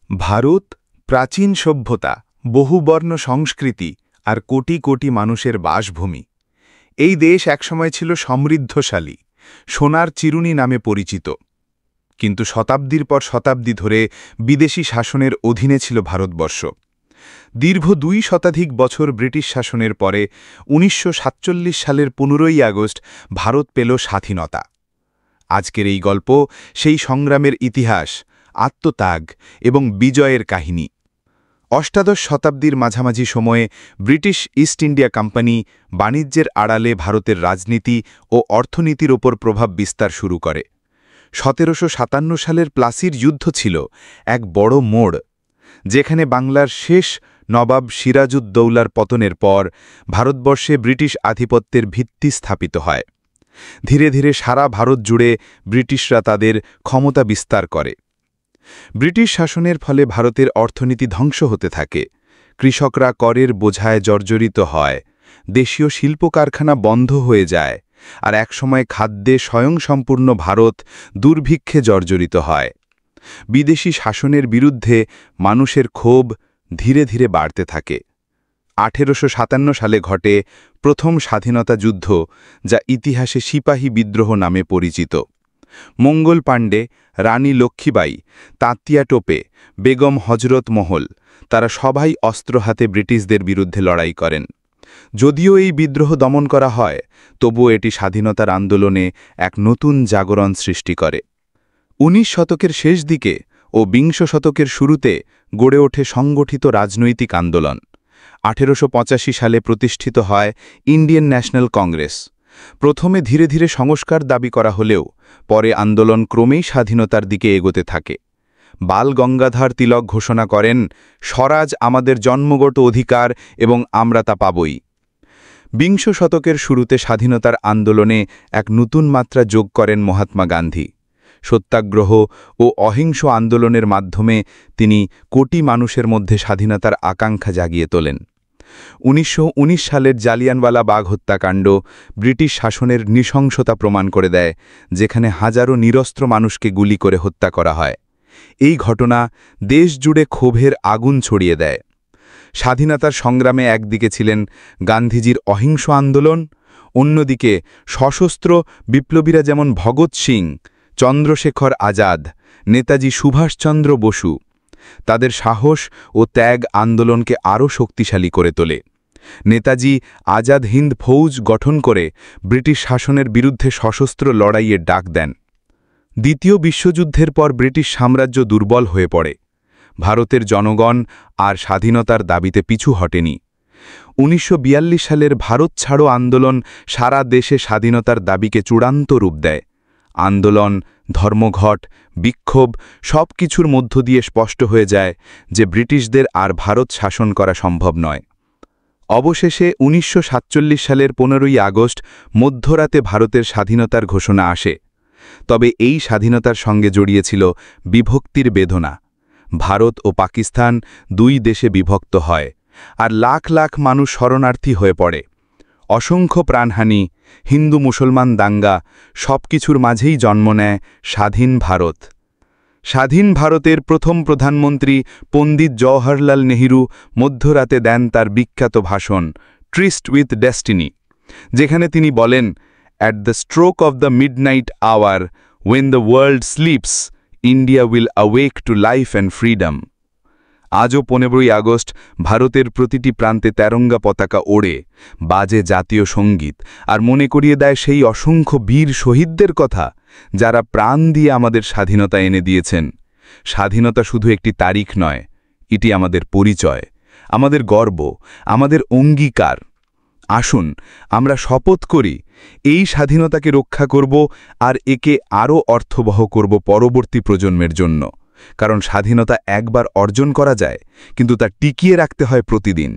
ভারত প্রাচীন সভ্যতা, বহুবর্ণ সংস্কৃতি আর কোটি কোটি মানুষের বাসভূমি। এই দেশ একসময় ছিল সমৃদ্ধশালী, সোনার চিরুনি নামে পরিচিত। কিন্তু শতাব্দীর পর শতাব্দী ধরে বিদেশি শাসনের অধীনে ছিল ভারতবর্ষ। দীর্ঘ 2 শতাধিক বছর ব্রিটিশ শাসনের পরে 1947 সালের 15ই আগস্ট ভারত পেল স্বাধীনতা। আজকের এই গল্প সেই সংগ্রামের ইতিহাস, আত্মত্যাগ এবং বিজয়ের কাহিনী। অষ্টাদশ শতাব্দীর মাঝামাঝি সময়ে ব্রিটিশ ইস্ট ইন্ডিয়া কোম্পানি বাণিজ্যের আড়ালে ভারতের রাজনীতি ও অর্থনীতির ওপর প্রভাব বিস্তার শুরু করে। 1757 সালের প্লাসির যুদ্ধ ছিল এক বড় মোড়, যেখানে বাংলার শেষ নবাব সিরাজউদ্দৌলার পতনের পর ভারতবর্ষে ব্রিটিশ আধিপত্যের ভিত্তি স্থাপিত হয়। ধীরে ধীরে সারা ভারত জুড়ে ব্রিটিশরা তাদের ক্ষমতা বিস্তার করে। ব্রিটিশ শাসনের ফলে ভারতের অর্থনীতি ধ্বংস হতে থাকে। কৃষকরা করের বোঝায় জর্জরিত হয়, দেশীয় শিল্প কারখানা বন্ধ হয়ে যায়, আর একসময় খাদ্যে স্বয়ংসম্পূর্ণ ভারত দুর্ভিক্ষে জর্জরিত হয়। বিদেশি শাসনের বিরুদ্ধে মানুষের ক্ষোভ ধীরে ধীরে বাড়তে থাকে। 1857 সালে ঘটে প্রথম স্বাধীনতা যুদ্ধ, যা ইতিহাসে সিপাহী বিদ্রোহ নামে পরিচিত। মঙ্গল পাণ্ডে, রানী লক্ষ্মীবাই, তাঁতিয়া টোপে, বেগম হজরত মহল, তারা সবাই অস্ত্র হাতে ব্রিটিশদের বিরুদ্ধে লড়াই করেন। যদিও এই বিদ্রোহ দমন করা হয়, তবুও এটি স্বাধীনতার আন্দোলনে এক নতুন জাগরণ সৃষ্টি করে। 19 শতকের শেষ দিকে ও বিংশ শতকের শুরুতে গড়ে ওঠে সংগঠিত রাজনৈতিক আন্দোলন। 1885 সালে প্রতিষ্ঠিত হয় ইন্ডিয়ান ন্যাশনাল কংগ্রেস। প্রথমে ধীরে ধীরে সংস্কার দাবি করা হলেও পরে আন্দোলন ক্রমেই স্বাধীনতার দিকে এগোতে থাকে। বাল গঙ্গাধর তিলক ঘোষণা করেন, স্বরাজ আমাদের জন্মগত অধিকার এবং আমরা তা পাবই। বিংশ শতকের শুরুতে স্বাধীনতার আন্দোলনে এক নতুন মাত্রা যোগ করেন মহাত্মা গান্ধী। সত্যাগ্রহ ও অহিংস আন্দোলনের মাধ্যমে তিনি কোটি মানুষের মধ্যে স্বাধীনতার আকাঙ্ক্ষা জাগিয়ে তোলেন। 1919 সালের জালিয়ানওয়ালা বাগ হত্যাকাণ্ড ব্রিটিশ শাসনের নৃশংসতা প্রমাণ করে দেয়, যেখানে হাজারো নিরস্ত্র মানুষকে গুলি করে হত্যা করা হয়। এই ঘটনা দেশ জুড়ে ক্ষোভের আগুন ছড়িয়ে দেয়। স্বাধীনতার সংগ্রামে একদিকে ছিলেন গান্ধীজির অহিংস আন্দোলন, অন্যদিকে সশস্ত্র বিপ্লবীরা যেমন ভগৎ সিং, চন্দ্রশেখর আজাদ, নেতাজি সুভাষচন্দ্র বসু। তাদের সাহস ও ত্যাগ আন্দোলনকে আরও শক্তিশালী করে তোলে। নেতাজি আজাদ হিন্দ ফৌজ গঠন করে ব্রিটিশ শাসনের বিরুদ্ধে সশস্ত্র লড়াইয়ের ডাক দেন। দ্বিতীয় বিশ্বযুদ্ধের পর ব্রিটিশ সাম্রাজ্য দুর্বল হয়ে পড়ে। ভারতের জনগণ আর স্বাধীনতার দাবিতে পিছু হটেনি। 1942 সালের ভারত ছাড়ো আন্দোলন সারা দেশে স্বাধীনতার দাবিকে চূড়ান্ত রূপ দেয়। আন্দোলন, ধর্মঘট, বিক্ষোভ সব কিছুর মধ্য দিয়ে স্পষ্ট হয়ে যায় যে ব্রিটিশদের আর ভারত শাসন করা সম্ভব নয়। অবশেষে 1947 সালের 15ই আগস্ট মধ্যরাতে ভারতের স্বাধীনতার ঘোষণা আসে। তবে এই স্বাধীনতার সঙ্গে জড়িয়েছিল বিভক্তির বেদনা। ভারত ও পাকিস্তান 2 দেশে বিভক্ত হয়, আর লাখ লাখ মানুষ শরণার্থী হয়ে পড়ে। অসংখ্য প্রাণহানি, হিন্দু মুসলমান দাঙ্গা, সবকিছুর মাঝেই জন্ম নেয় স্বাধীন ভারত। স্বাধীন ভারতের প্রথম প্রধানমন্ত্রী পণ্ডিত জওহরলাল নেহরু মধ্যরাতে দেন তার বিখ্যাত ভাষণ ট্রিস্ট উইথ ডেস্টিনি, যেখানে তিনি বলেন, "At the stroke of the midnight hour, when the world sleeps, India will awake to life and freedom." আজও 15ই আগস্ট ভারতের প্রতিটি প্রান্তে তেরঙ্গা পতাকা ওড়ে, বাজে জাতীয় সঙ্গীত, আর মনে করিয়ে দেয় সেই অসংখ্য বীর শহীদদের কথা, যারা প্রাণ দিয়ে আমাদের স্বাধীনতা এনে দিয়েছেন। স্বাধীনতা শুধু একটি তারিখ নয়, এটি আমাদের পরিচয়, আমাদের গর্ব, আমাদের অঙ্গীকার। আসুন আমরা শপথ করি, এই স্বাধীনতাকে রক্ষা করব আর একে আরও অর্থবহ করব পরবর্তী প্রজন্মের জন্য। কারণ স্বাধীনতা একবার অর্জন করা যায়, কিন্তু তা টিকিয়ে রাখতে হয় প্রতিদিন।